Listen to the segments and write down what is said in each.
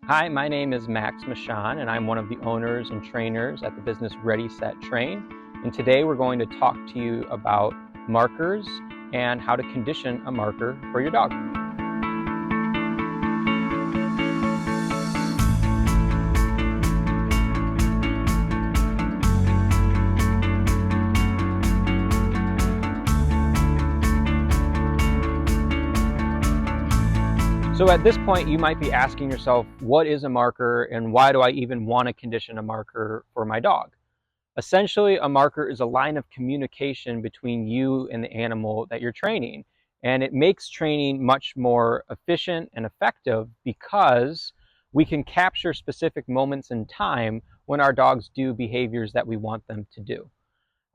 Hi, my name is Max Michon, and I'm one of the owners and trainers at the business Ready, Set, Train. And today we're going to talk to you about markers and how to condition a marker for your dog. So at this point, you might be asking yourself, what is a marker and why do I even want to condition a marker for my dog? Essentially, a marker is a line of communication between you and the animal that you're training. And it makes training much more efficient and effective because we can capture specific moments in time when our dogs do behaviors that we want them to do.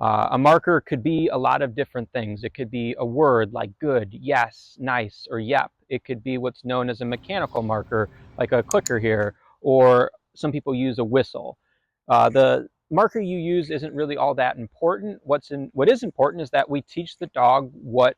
A marker could be a lot of different things. It could be a word like good, yes, nice, or yep. It could be what's known as a mechanical marker, like a clicker here, or some people use a whistle. The marker you use isn't really all that important. What is important is that we teach the dog what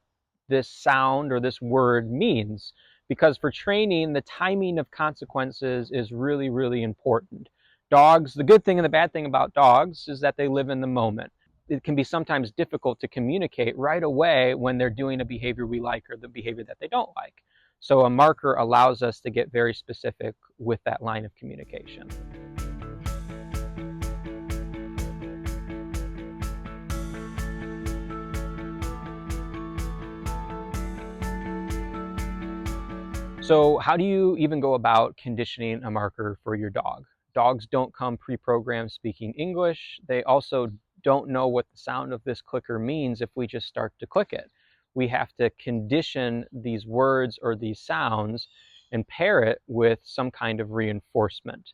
this sound or this word means, because for training, the timing of consequences is really, really important. Dogs, the good thing and the bad thing about dogs is that they live in the moment. It can be sometimes difficult to communicate right away when they're doing a behavior we like or the behavior that they don't like. So a marker allows us to get very specific with that line of communication. So how do you even go about conditioning a marker for your dog? Dogs don't come pre-programmed speaking English. They also don't know what the sound of this clicker means if we just start to click it. We have to condition these words or these sounds and pair it with some kind of reinforcement.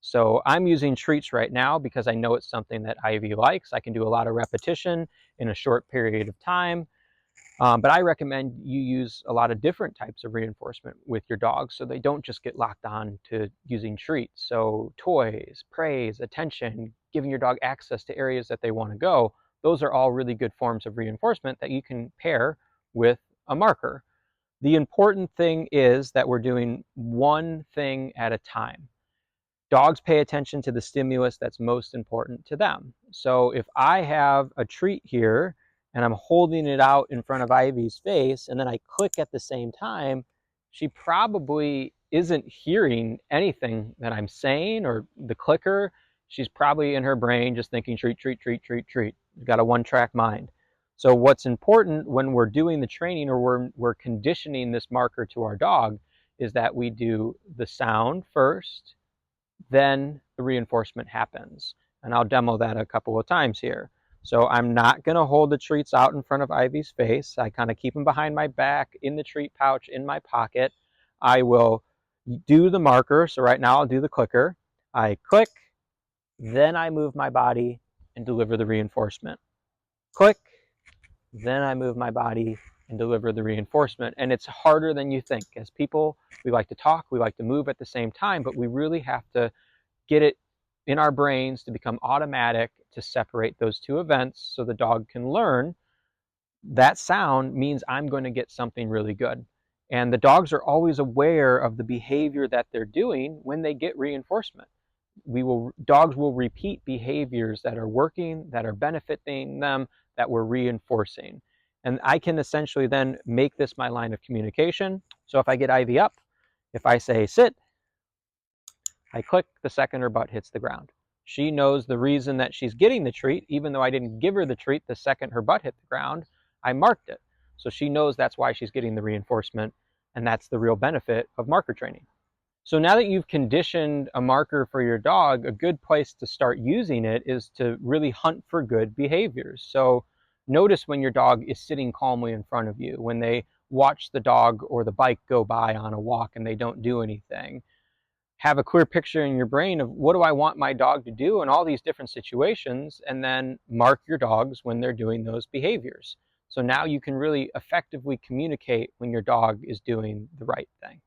So I'm using treats right now because I know it's something that Ivy likes. I can do a lot of repetition in a short period of time. But I recommend you use a lot of different types of reinforcement with your dogs so they don't just get locked on to using treats. So toys, praise, attention, giving your dog access to areas that they want to go, those are all really good forms of reinforcement that you can pair with a marker. The important thing is that we're doing one thing at a time. Dogs pay attention to the stimulus that's most important to them. So if I have a treat here and I'm holding it out in front of Ivy's face and then I click at the same time, she probably isn't hearing anything that I'm saying or the clicker. She's probably in her brain just thinking treat, treat, treat, treat, treat. She's got a one-track mind. So what's important when we're doing the training or we're conditioning this marker to our dog is that we do the sound first, then the reinforcement happens. And I'll demo that a couple of times here. So I'm not going to hold the treats out in front of Ivy's face. I kind of keep them behind my back in the treat pouch in my pocket. I will do the marker. So right now I'll do the clicker. I click, then I move my body and deliver the reinforcement. Click, then I move my body and deliver the reinforcement. And it's harder than you think. As people, we like to talk, we like to move at the same time, but we really have to get it in our brains to become automatic to separate those two events so the dog can learn that sound means I'm going to get something really good. And the dogs are always aware of the behavior that they're doing when they get reinforcement. Dogs will repeat behaviors that are working, that are benefiting them, that we're reinforcing. And I can essentially then make this my line of communication. So if I get Ivy up, if I say sit, I click the second her butt hits the ground. She knows the reason that she's getting the treat, even though I didn't give her the treat the second her butt hit the ground, I marked it. So she knows that's why she's getting the reinforcement, and that's the real benefit of marker training. So now that you've conditioned a marker for your dog, a good place to start using it is to really hunt for good behaviors. So notice when your dog is sitting calmly in front of you, when they watch the dog or the bike go by on a walk and they don't do anything. Have a clear picture in your brain of what do I want my dog to do in all these different situations, and then mark your dogs when they're doing those behaviors. So now you can really effectively communicate when your dog is doing the right thing.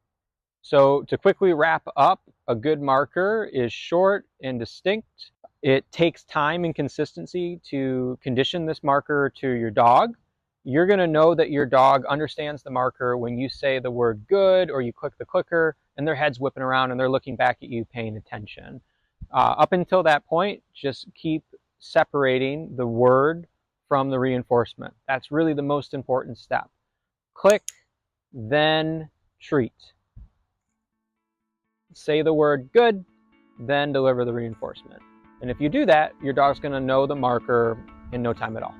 So to quickly wrap up, a good marker is short and distinct. It takes time and consistency to condition this marker to your dog. You're going to know that your dog understands the marker when you say the word good or you click the clicker. and their head's whipping around and they're looking back at you paying attention. Up until that point, just keep separating the word from the reinforcement. That's really the most important step. Click, then treat. Say the word good, then deliver the reinforcement. And if you do that, your dog's going to know the marker in no time at all.